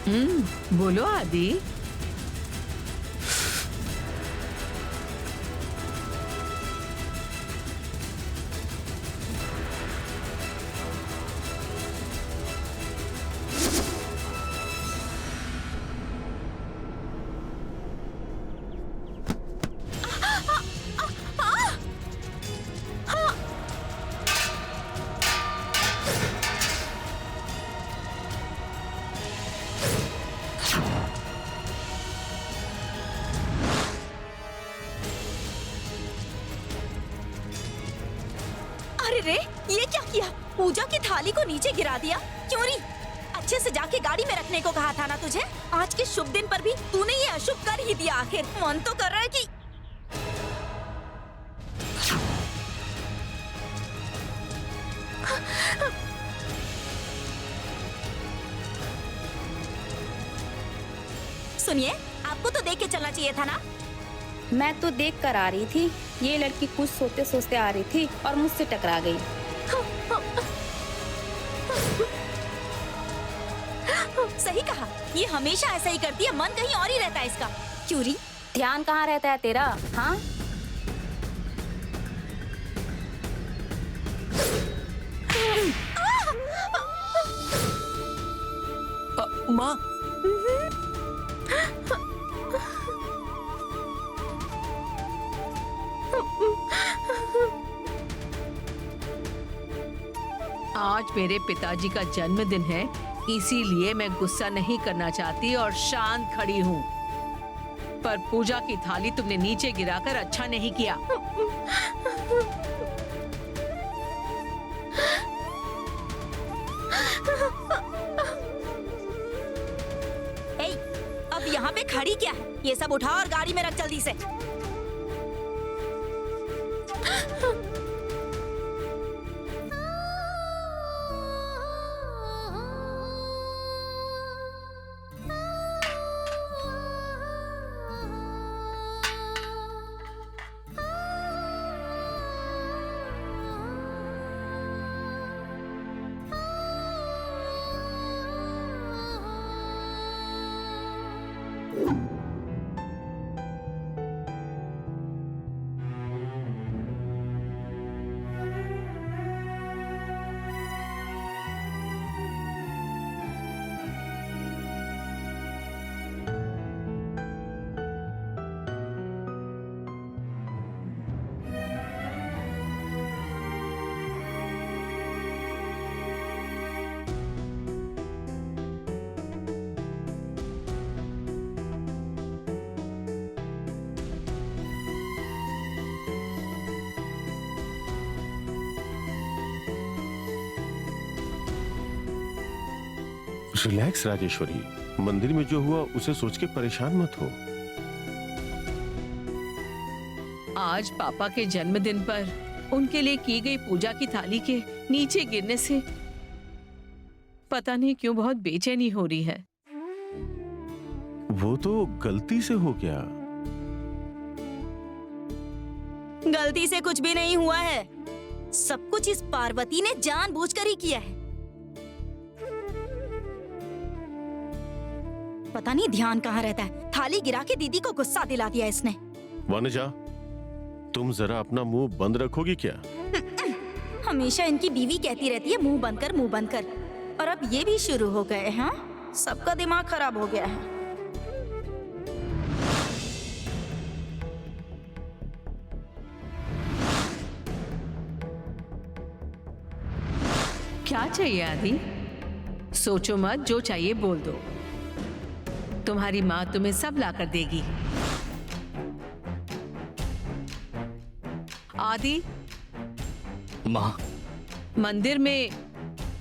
बोलो आदि। अरे रे, ये क्या किया? पूजा की थाली को नीचे गिरा दिया। क्यों री? अच्छे से जाके गाड़ी में रखने को कहा था ना तुझे। आज के शुभ दिन पर भी तूने ये अशुभ कर ही दिया। आखिर मन तो कर रहा है कि सुनिए, आपको तो देख के चलना चाहिए था ना। मैं तो देख कर आ रही थी। ये लड़की कुछ सोचते सोचते आ रही थी और मुझसे टकरा गई। सही कहा, ये हमेशा ऐसा ही करती है। मन कहीं और ही रहता है इसका। क्यों री? ध्यान कहाँ रहता है तेरा? हाँ, माँ, आज मेरे पिताजी का जन्मदिन है, इसीलिए मैं गुस्सा नहीं करना चाहती और शांत खड़ी हूँ। पर पूजा की थाली तुमने नीचे गिराकर अच्छा नहीं किया। ए, अब यहाँ पे खड़ी क्या है? ये सब उठाओ और गाड़ी में रख जल्दी से। रिलैक्स राजेश्वरी, मंदिर में जो हुआ उसे सोच के परेशान मत हो। आज पापा के जन्मदिन पर उनके लिए की गई पूजा की थाली के नीचे गिरने से पता नहीं क्यों बहुत बेचैनी हो रही है। वो तो गलती से हो गया। गलती से कुछ भी नहीं हुआ है। सब कुछ इस पार्वती ने जानबूझकर ही किया है। पता नहीं ध्यान कहाँ रहता है। थाली गिरा के दीदी को गुस्सा दिला दिया इसने। वनजा, तुम जरा अपना मुंह बंद रखोगी क्या? हमेशा इनकी बीवी कहती रहती है मुंह बंद कर, मुंह बंद कर। और अब ये भी शुरू हो गए हैं। सबका दिमाग खराब हो गया है। क्या चाहिए आदि? सोचो मत, जो चाहिए बोल दो। तुम्हारी माँ तुम्हें सब लाकर देगी। आदि, माँ, मंदिर में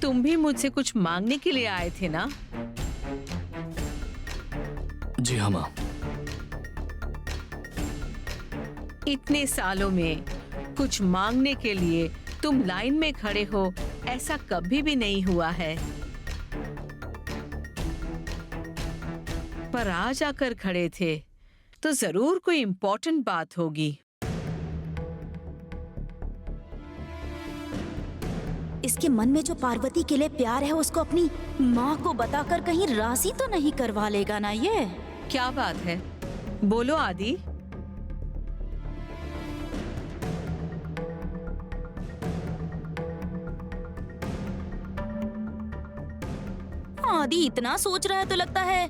तुम भी मुझसे कुछ मांगने के लिए आए थे ना? जी हाँ माँ। इतने सालों में कुछ मांगने के लिए तुम लाइन में खड़े हो, ऐसा कभी भी नहीं हुआ है। पर आज आकर खड़े थे तो जरूर कोई इंपॉर्टेंट बात होगी। इसके मन में जो पार्वती के लिए प्यार है उसको अपनी माँ को बताकर कहीं राजी तो नहीं करवा लेगा ना ये? क्या बात है, बोलो आदि। आदि इतना सोच रहा है तो लगता है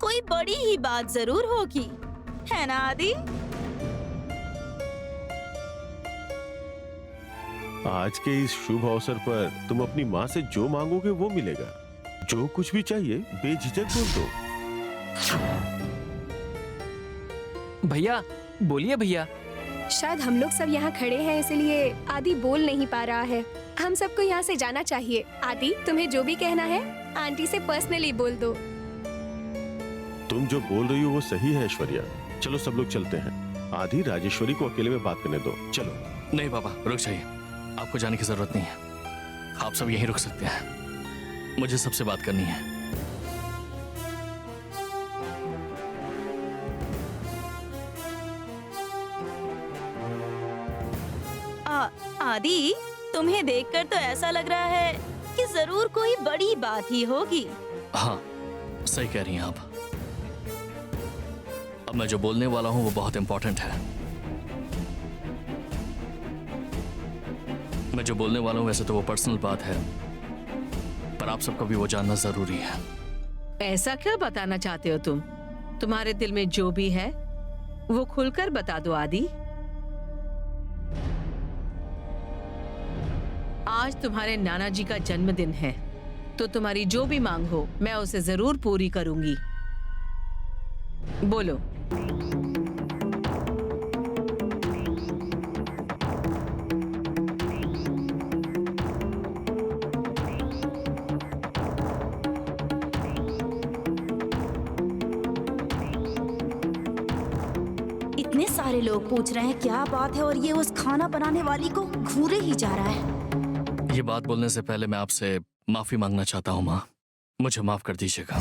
कोई बड़ी ही बात जरूर होगी, है ना आदि? आज के इस शुभ अवसर पर तुम अपनी माँ से जो मांगोगे वो मिलेगा। जो कुछ भी चाहिए बेझिझक बोल दो। भैया बोलिए भैया। शायद हम लोग सब यहाँ खड़े हैं इसलिए आदि बोल नहीं पा रहा है। हम सबको यहाँ से जाना चाहिए। आदि, तुम्हें जो भी कहना है आंटी से पर्सनली बोल दो। तुम जो बोल रही हो वो सही है ऐश्वर्या। चलो सब लोग चलते हैं। आदि, राजेश्वरी को अकेले में बात करने दो। चलो। नहीं पापा, रुक जाइए, आपको जाने की जरूरत नहीं है। आप सब यहीं रुक सकते हैं, मुझे सबसे बात करनी है। आदि, तुम्हें देखकर तो ऐसा लग रहा है कि जरूर कोई बड़ी बात ही होगी। हाँ, सही कह रही हैं आप। अब मैं जो बोलने वाला हूं वो बहुत इंपॉर्टेंट है। मैं जो बोलने वाला हूं वैसे तो वो पर्सनल बात है, पर आप सबको भी वो जानना जरूरी है। ऐसा क्या बताना चाहते हो तुम? तुम्हारे दिल में जो भी है वो खुलकर बता दो आदि। आज तुम्हारे नाना जी का जन्मदिन है, तो तुम्हारी जो भी मांग हो मैं उसे जरूर पूरी करूंगी। बोलो। इतने सारे लोग पूछ रहे हैं क्या बात है, और ये उस खाना बनाने वाली को घूरे ही जा रहा है। ये बात बोलने से पहले मैं आपसे माफी मांगना चाहता हूँ माँ, मुझे माफ कर दीजिएगा।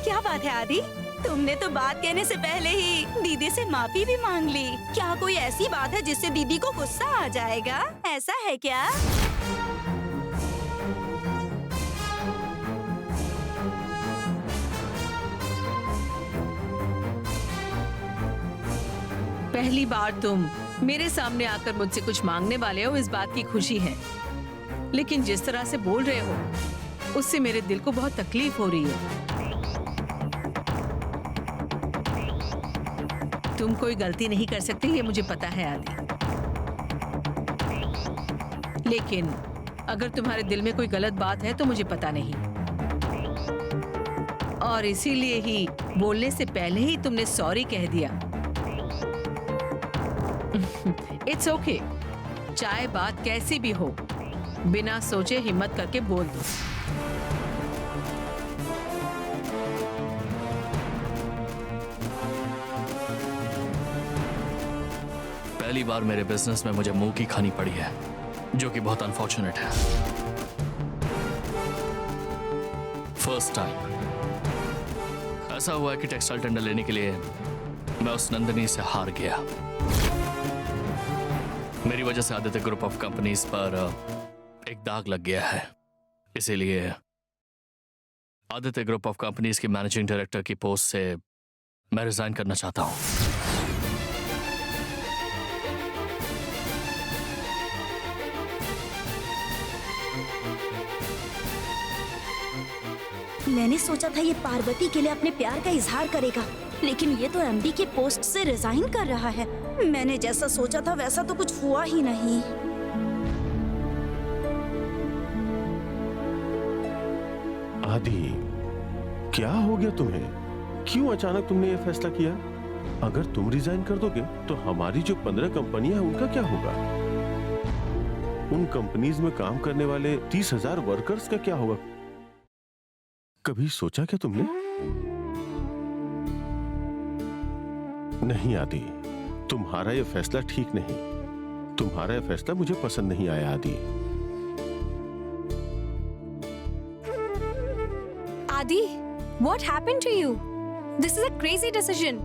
क्या बात है आदि, तुमने तो बात कहने से पहले ही दीदी से माफी भी मांग ली। क्या कोई ऐसी बात है जिससे दीदी को गुस्सा आ जाएगा? ऐसा है क्या? पहली बार तुम मेरे सामने आकर मुझसे कुछ मांगने वाले हो, इस बात की खुशी है, लेकिन जिस तरह से बोल रहे हो उससे मेरे दिल को बहुत तकलीफ हो रही है। तुम कोई गलती नहीं कर सकते, ये मुझे पता है आदि, लेकिन अगर तुम्हारे दिल में कोई गलत बात है तो मुझे पता नहीं, और इसीलिए ही बोलने से पहले ही तुमने सॉरी कह दिया। इट्स ओके, चाहे बात कैसी भी हो, बिना सोचे हिम्मत करके बोल दो। पहली बार मेरे बिजनेस में मुझे मुंह की खानी पड़ी है, जो कि बहुत अनफॉर्चुनेट है। फर्स्ट टाइम ऐसा हुआ है कि टेक्सटाइल टेंडर लेने के लिए मैं उस नंदिनी से हार गया। मेरी वजह से आदित्य ग्रुप ऑफ कंपनीज पर एक दाग लग गया है, इसीलिए आदित्य ग्रुप ऑफ कंपनीज की मैनेजिंग डायरेक्टर की पोस्ट से मैं रिजाइन करना चाहता हूं। मैंने सोचा था ये पार्वती के लिए अपने प्यार का इजहार करेगा, लेकिन ये तो एमडी के पोस्ट से रिजाइन कर रहा है। मैंने जैसा सोचा था वैसा तो कुछ हुआ ही नहीं। आदि, क्या हो गया तुम्हें? क्यों अचानक तुमने ये फैसला किया? अगर तुम रिजाइन कर दोगे तो हमारी जो 15 कंपनियां हैं उनका क्या होगा? उन कंपनीज में काम करने वाले 30,000 वर्कर्स का क्या होगा? कभी सोचा क्या तुमने? नहीं आदि, तुम्हारा यह फैसला ठीक नहीं। तुम्हारा यह फैसला मुझे पसंद नहीं आया आदि। आदि, what happened to you? This is a crazy decision.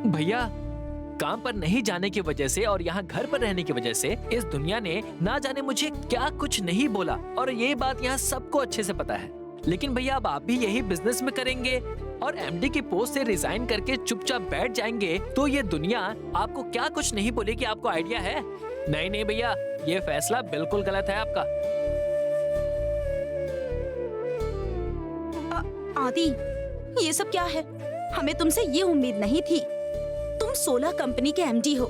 भैया, काम पर नहीं जाने की वजह से और यहाँ घर पर रहने की वजह से इस दुनिया ने ना जाने मुझे क्या कुछ नहीं बोला, और ये बात यहाँ सबको अच्छे से पता है। लेकिन भैया, अब आप भी यही बिजनेस में करेंगे और एमडी की पोस्ट से रिजाइन करके चुपचाप बैठ जाएंगे तो ये दुनिया आपको क्या कुछ नहीं बोलेगी। आपको आइडिया है? नहीं नहीं भैया, ये फैसला बिल्कुल गलत है आपका। आदि, ये सब क्या है? हमें तुमसे ये उम्मीद नहीं थी। तुम 16 कंपनी के एमडी हो।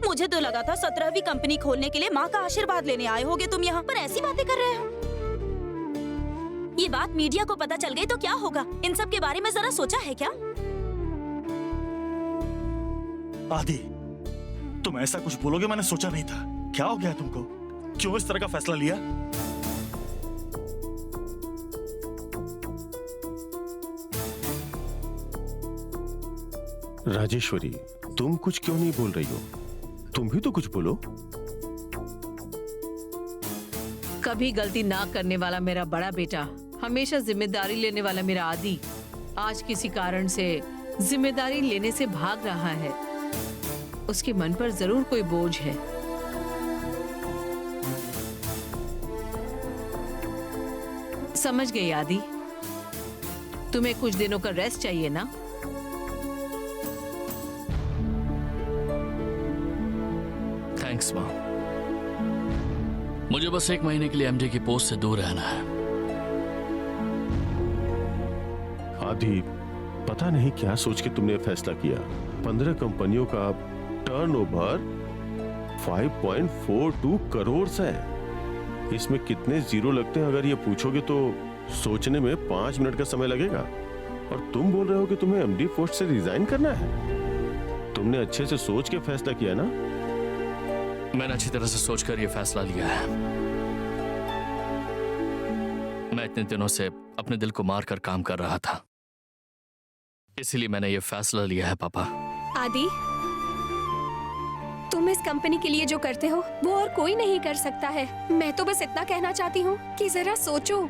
मुझे तो लगा था 17वीं कंपनी खोलने के लिए माँ का आशीर्वाद लेने आए होगे तुम यहाँ पर। ऐसी बातें कर रहे हो। ये बात मीडिया को पता चल गई तो क्या होगा? इन सब के बारे में जरा सोचा है क्या? आदि, तुम ऐसा कुछ बोलोगे मैंने सोचा नहीं था। क्या हो गया तुमको? क्यों इस तरह का फैसला लिया? राजेश्वरी, तुम कुछ क्यों नहीं बोल रही हो? तुम भी तो कुछ बोलो। कभी गलती ना करने वाला मेरा बड़ा बेटा, हमेशा जिम्मेदारी लेने वाला मेरा आदि, आज किसी कारण से जिम्मेदारी लेने से भाग रहा है। उसके मन पर जरूर कोई बोझ है। समझ गई आदि, तुम्हें कुछ दिनों का रेस्ट चाहिए ना? थैंक्स माँ। मुझे बस 1 महीने के लिए एमडी की पोस्ट से दूर रहना है। आदि, पता नहीं क्या सोच के तुमने फैसला किया। 15 कंपनियों का टर्नओवर 5.42 करोड़ है। इसमें कितने जीरो लगते हैं अगर ये पूछोगे तो सोचने में 5 मिनट का समय लगेगा। और तुम बोल रहे हो कि तुम्हें एमडी पोस्ट से रिजाइन करना है। तुमने अच्छे से सोच के फैसला किया ना? मैंने अच्छी तरह से सोचकर यह फैसला लिया है। मैं इतने दिनों से अपने दिल को मार कर काम कर रहा था, इसीलिए मैंने यह फैसला लिया है पापा। आदि, तुम इस कंपनी के लिए जो करते हो वो और कोई नहीं कर सकता है। मैं तो बस इतना कहना चाहती हूँ कि जरा सोचो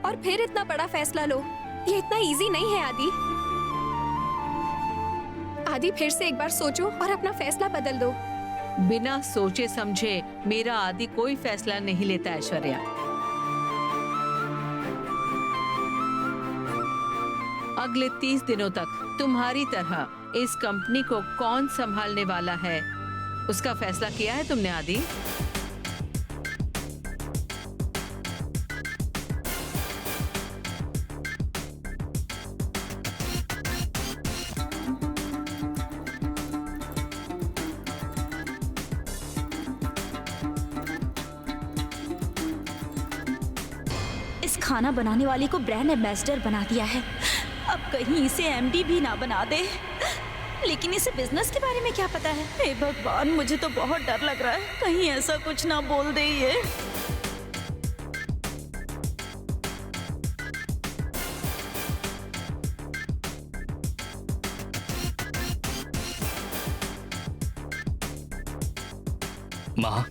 और फिर इतना बड़ा फैसला लो। ये इतना इजी नहीं है आदि। आदि, फिर से एक बार सोचो और अपना फैसला बदल दो। बिना सोचे समझे मेरा आदि कोई फैसला नहीं लेता ऐश्वर्या। अगले 30 दिनों तक तुम्हारी तरह इस कंपनी को कौन संभालने वाला है, उसका फैसला किया है तुमने आदि? खाना बनाने वाली को ब्रांड एम्बेसडर बना दिया है। अब कहीं इसे एमडी भी ना बना दे। लेकिन इसे बिजनेस के बारे में क्या पता है? हे भगवान, मुझे तो बहुत डर लग रहा है, कहीं ऐसा कुछ ना बोल दे ये। माँ,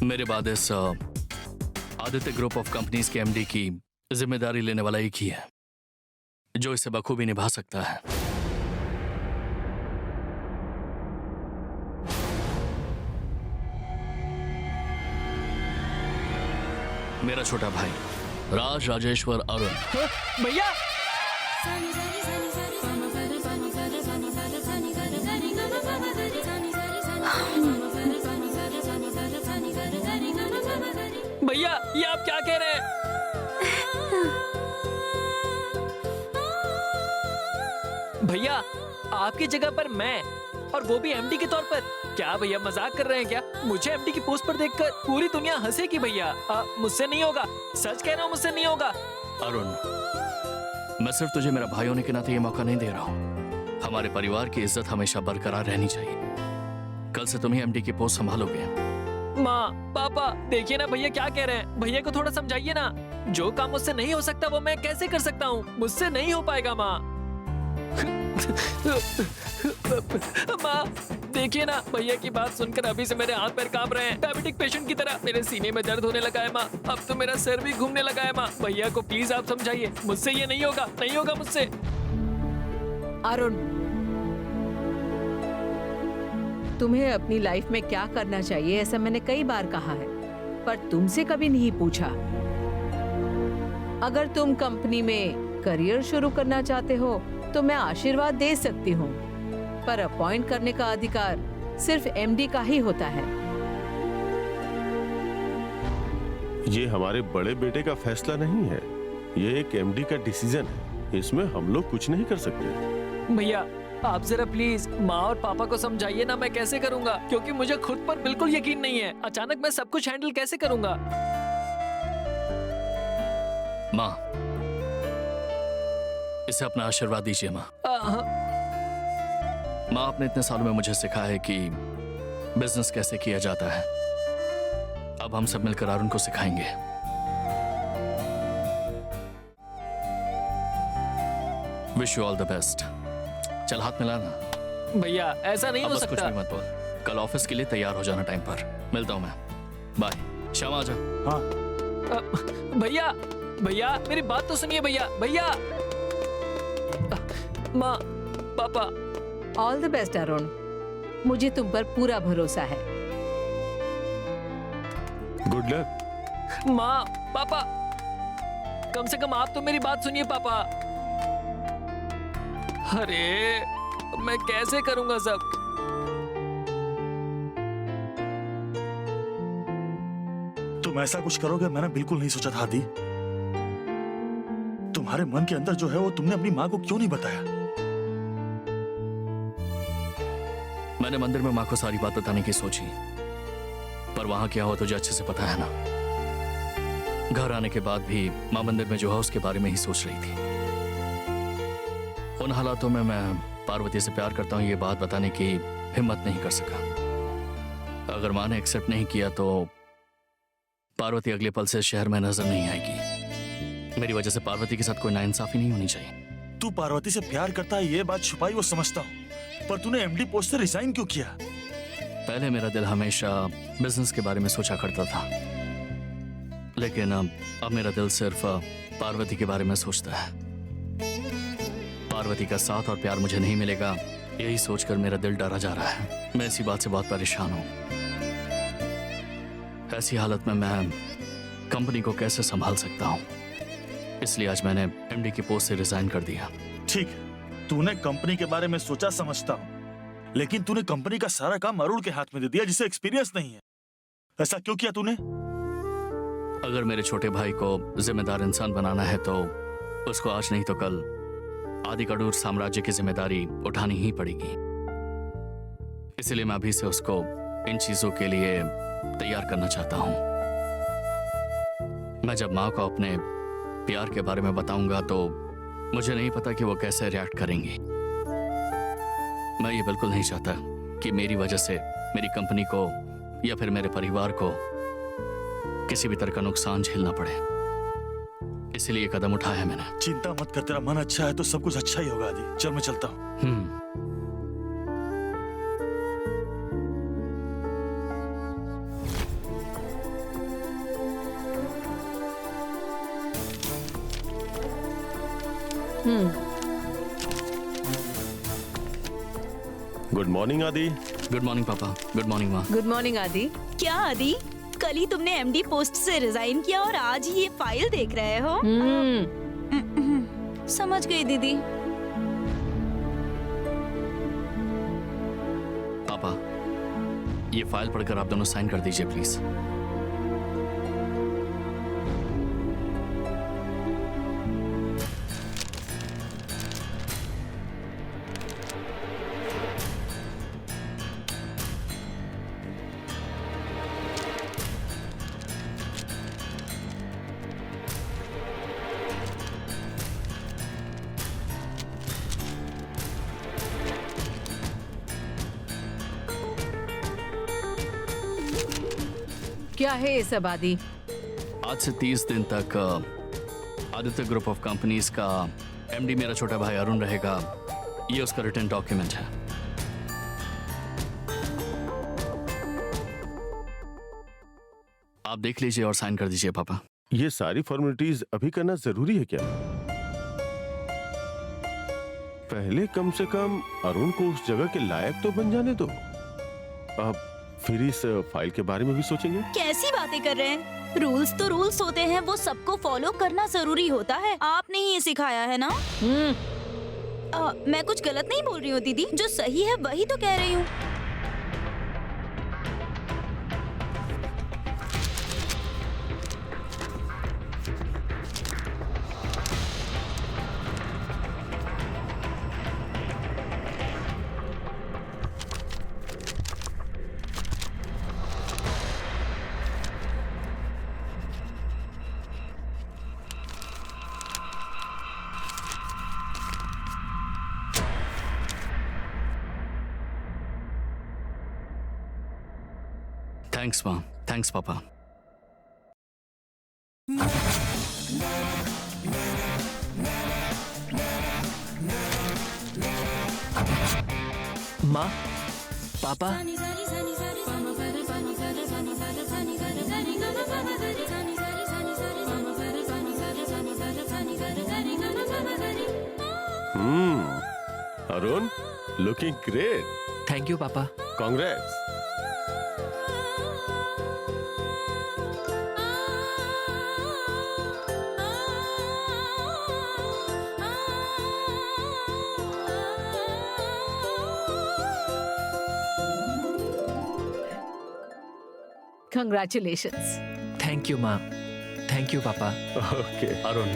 मेरे बाद इस आदित्य ग्रुप ऑफ कंपनीज के एमडी की जिम्मेदारी लेने वाला एक ही है जो इसे बखूबी निभा सकता है। मेरा छोटा भाई राज राजेश्वर अरुण। भैया, भैया, ये आप क्या कह रहे हैं? भैया, आपकी जगह पर मैं, और वो भी एमडी के तौर पर। क्या भैया मजाक कर रहे हैं क्या? मुझे एमडी की पोस्ट पर देखकर पूरी दुनिया हंसेगी भैया। मुझसे नहीं होगा, सच कह रहा हूँ, मुझसे नहीं होगा। अरुण, मैं सिर्फ तुझे मेरा भाई होने के नाते ये मौका नहीं दे रहा हूँ। हमारे परिवार की इज्जत हमेशा बरकरार रहनी चाहिए। कल से तुम ही एमडी की पोस्ट संभालोगे। माँ, पापा, देखिए ना भैया क्या कह रहे हैं। भैया को थोड़ा समझाइए ना। जो काम मुझसे नहीं हो सकता वो मैं कैसे कर सकता हूँ? मुझसे नहीं हो पाएगा माँ। माँ देखिए ना, भैया की बात सुनकर अभी से मेरे हाथ पैर कांप रहे हैं, डायबिटिक पेशेंट की तरह। मेरे सीने में दर्द होने लगा है माँ, अब तो मेरा सर भी घूमने लगा है माँ। भैया को प्लीज आप समझाइए, मुझसे ये नहीं होगा, नहीं होगा मुझसे। अरुण, तुम्हें अपनी लाइफ में क्या करना चाहिए ऐसा मैंने कई बार कहा है, पर तुमसे कभी नहीं पूछा। अगर तुम कंपनी में करियर शुरू करना चाहते हो तो मैं आशीर्वाद दे सकती हूँ, पर अपॉइंट करने का अधिकार सिर्फ एमडी का ही होता है। ये हमारे बड़े बेटे का फैसला नहीं है, ये एक एमडी का डिसीजन है, इसमें हम लोग कुछ नहीं कर सकते। भैया आप जरा प्लीज माँ और पापा को समझाइए ना, मैं कैसे करूँगा, क्योंकि मुझे खुद पर बिल्कुल यकीन नहीं है। अचानक मैं सब कुछ हैंडल कैसे करूँगा। माँ, इसे अपना आशीर्वाद दीजिए माँ। माँ, आपने इतने सालों में मुझे सिखाया है कि बिजनेस कैसे किया जाता है। अब हम सब मिलकर अरुण को सिखाएंगे। Wish you all the best. चल हाथ मिलाना। भैया ऐसा नहीं अब हो बस कुछ सकता। भी मत बोल। कल ऑफिस के लिए तैयार हो जाना टाइम पर। मिलता हूँ मैं। बाय। शाम आ जा। हाँ भैया भैया मेरी बात तो सुनिए भैया। भैया माँ पापा। ऑल द बेस्ट अरुण, मुझे तुम पर पूरा भरोसा है। Good luck. माँ पापा, कम से कम आप तो मेरी बात सुनिए पापा। अरे मैं कैसे करूंगा सब। तुम ऐसा कुछ करोगे मैंने बिल्कुल नहीं सोचा था आदि। तुम्हारे मन के अंदर जो है वो तुमने अपनी माँ को क्यों नहीं बताया? मैंने मंदिर में माँ को सारी बात बताने की सोची, पर वहां क्या हुआ तुझे अच्छे से पता है ना। घर आने के बाद भी माँ मंदिर में जो है उसके बारे में ही सोच रही थी। उन हालातों में मैं पार्वती से प्यार करता हूँ ये बात बताने की हिम्मत नहीं कर सका। अगर माँ ने एक्सेप्ट नहीं किया तो पार्वती अगले पल से शहर में नजर नहीं आएगी। मेरी वजह से पार्वती के साथ कोई नाइंसाफी नहीं होनी चाहिए। तू पार्वती से प्यार करता है ये बात छुपाई वो समझता हूँ, पर तूने एमडी पोस्ट से रिजाइन क्यों किया? पहले मेरा दिल हमेशा बिजनेस के बारे में सोचा करता था, लेकिन अब मेरा दिल सिर्फ पार्वती के बारे में सोचता है। पार्वती का साथ और प्यार मुझे नहीं मिलेगा, यही सोचकर मेरा दिल डरा जा रहा है। मैं इसी बात से बहुत परेशान हूँ। ऐसी हालत में मैं कंपनी को कैसे संभाल सकता हूँ, इसलिए आज मैंने एमडी की पोस्ट से रिजाइन कर दिया। ठीक है, तूने कंपनी के बारे में सोचा समझता हूँ, लेकिन तूने कंपनी का सारा काम अरुण के हाथ में दे दिया जिसे एक्सपीरियंस नहीं है। ऐसा क्यों किया तूने? अगर मेरे छोटे भाई को जिम्मेदार इंसान बनाना है तो उसको आज नहीं तो कल आदि कड़ूर साम्राज्य की जिम्मेदारी उठानी ही पड़ेगी। इसलिए मैं अभी से उसको इन चीजों के लिए तैयार करना चाहता हूं। मैं जब माँ को अपने प्यार के बारे में बताऊंगा तो मुझे नहीं पता कि वो कैसे रिएक्ट करेंगी। मैं ये बिल्कुल नहीं चाहता कि मेरी वजह से मेरी कंपनी को या फिर मेरे परिवार को किसी भी तरह का नुकसान झेलना पड़े, इसलिए कदम उठाया है मैंने। चिंता मत कर, तेरा मन अच्छा है तो सब कुछ अच्छा ही होगा आदि। चल मैं चलता हूँ। गुड मॉर्निंग आदि। गुड मॉर्निंग पापा। गुड मॉर्निंग माँ। गुड मॉर्निंग आदि। क्या आदि, कल ही तुमने एमडी पोस्ट से रिजाइन किया और आज ही ये फाइल देख रहे हो? समझ गई दीदी। पापा, ये फाइल पढ़कर आप दोनों साइन कर दीजिए प्लीज। क्या है ये सब आदि? आज से 30 दिन तक आदित्य ग्रुप ऑफ कंपनीज का एमडी मेरा छोटा भाई अरुण रहेगा ये उसका रिटन डॉक्यूमेंट है। आप देख लीजिए और साइन कर दीजिए पापा। ये सारी फॉर्मेलिटीज अभी करना जरूरी है क्या? पहले कम से कम अरुण को उस जगह के लायक तो बन जाने दो। अब फिर इस फाइल के बारे में भी सोचेंगे। कैसी बातें कर रहे हैं? रूल्स तो रूल्स होते हैं, वो सबको फॉलो करना जरूरी होता है। आपने ही ये सिखाया है ना? मैं कुछ गलत नहीं बोल रही हूँ दीदी, जो सही है वही तो कह रही हूँ। थैंक्स माँ, थैंक्स पापा। माँ, पापा, Arun, looking great. Thank you पापा। कांग्रेट्स। कंग्रेचुलेशंस। थैंक यू माँ, थैंक यू पापा। ओके। अरुण,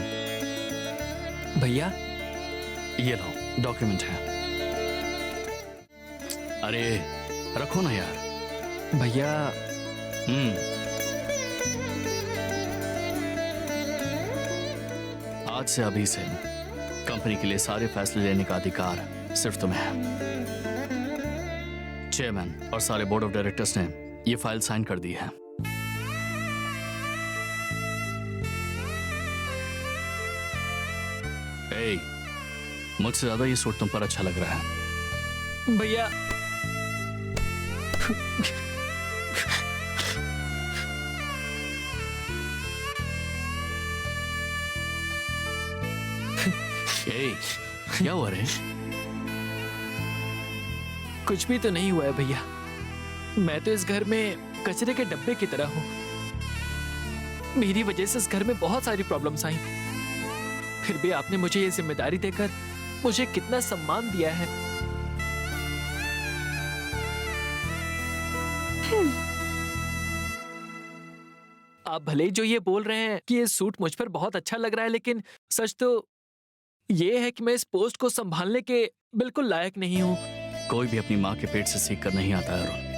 भैया, ये लो डॉक्यूमेंट है। अरे रखो ना यार। भैया, आज से अभी से कंपनी के लिए सारे फैसले लेने का अधिकार सिर्फ तुम्हें है। चेयरमैन और सारे बोर्ड ऑफ डायरेक्टर्स ने ये फाइल साइन कर दी है। ए, मुझसे ज्यादा ये सूट तुम पर अच्छा लग रहा है। भैया, ए, क्या हुआ रे? कुछ भी तो नहीं हुआ है भैया। मैं तो इस घर में कचरे के डब्बे की तरह हूँ। मेरी वजह से इस घर में बहुत सारी प्रॉब्लम्स आई, फिर भी आपने मुझे ये जिम्मेदारी देकर मुझे कितना सम्मान दिया है। आप भले ही जो ये बोल रहे हैं कि ये सूट मुझ पर बहुत अच्छा लग रहा है, लेकिन सच तो ये है कि मैं इस पोस्ट को संभालने के बिल्कुल लायक नहीं हूँ। कोई भी अपनी माँ के पेट से सीख कर नहीं आता है अरुण।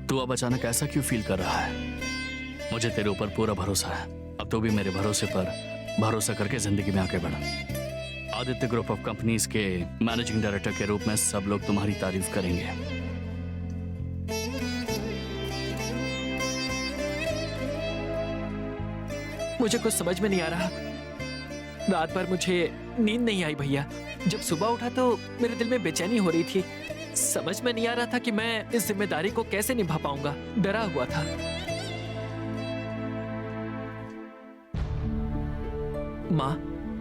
तू अब अचानक ऐसा क्यों फील कर रहा है? मुझे तेरे ऊपर पूरा भरोसा है। अब तो भी मेरे भरोसे पर भरोसा करके जिंदगी में आगे बढ़। आदित्य ग्रुप ऑफ कंपनीज के मैनेजिंग डायरेक्टर के रूप में सब लोग तुम्हारी तारीफ करेंगे। मुझे कुछ समझ में नहीं आ रहा। रात भर मुझे नींद नहीं आई भैया। जब सुबह उठा तो मेरे दिल में बेचैनी हो रही थी। समझ में नहीं आ रहा था कि मैं इस जिम्मेदारी को कैसे निभा पाऊंगा। डरा हुआ था। माँ,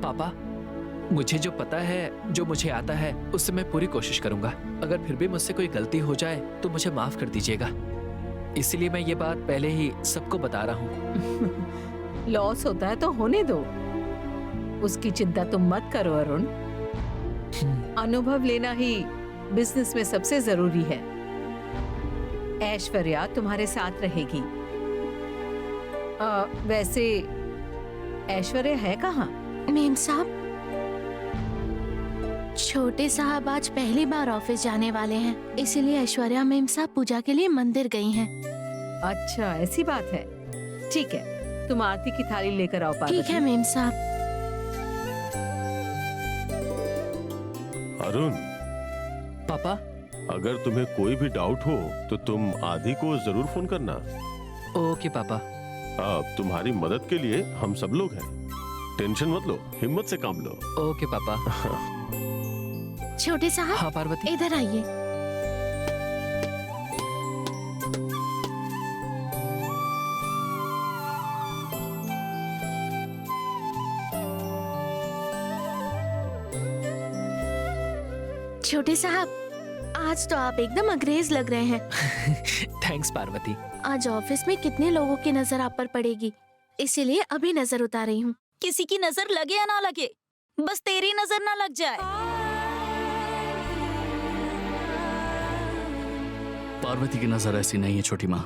पापा, मुझे जो पता है, जो मुझे आता है, उससे मैं पूरी कोशिश करूंगा। अगर फिर भी मुझसे कोई गलती हो जाए तो मुझे माफ कर दीजिएगा। इसलिए मैं ये बात पहले ही सबको बता रहा हूँ। लॉस होता है तो होने दो, उसकी चिंता तुम मत करो अरुण। अनुभव लेना ही बिजनेस में सबसे जरूरी है। ऐश्वर्या तुम्हारे साथ रहेगी। वैसे ऐश्वर्या है कहाँ? मेम साहब, छोटे साहब आज पहली बार ऑफिस जाने वाले हैं, इसीलिए ऐश्वर्या मेम साहब पूजा के लिए मंदिर गई हैं। अच्छा, ऐसी बात है। ठीक है, तुम आरती की थाली लेकर आओ। ठीक है मेम साहब। अरुण, पापा, अगर तुम्हें कोई भी डाउट हो तो तुम आदि को जरूर फोन करना। ओके पापा। अब तुम्हारी मदद के लिए हम सब लोग हैं। टेंशन मत लो, हिम्मत से काम लो। ओके पापा। छोटे साहब हाँ पार्वती। इधर आइए। छोटे साहब, आज तो आप एकदम अंग्रेज लग रहे हैं। थैंक्स पार्वती। आज ऑफिस में कितने लोगों की नजर आप पर पड़ेगी, इसीलिए अभी नजर उतार रही हूँ। किसी की नजर लगे या ना लगे, बस तेरी नजर ना लग जाए। पार्वती की नजर ऐसी नहीं है छोटी माँ।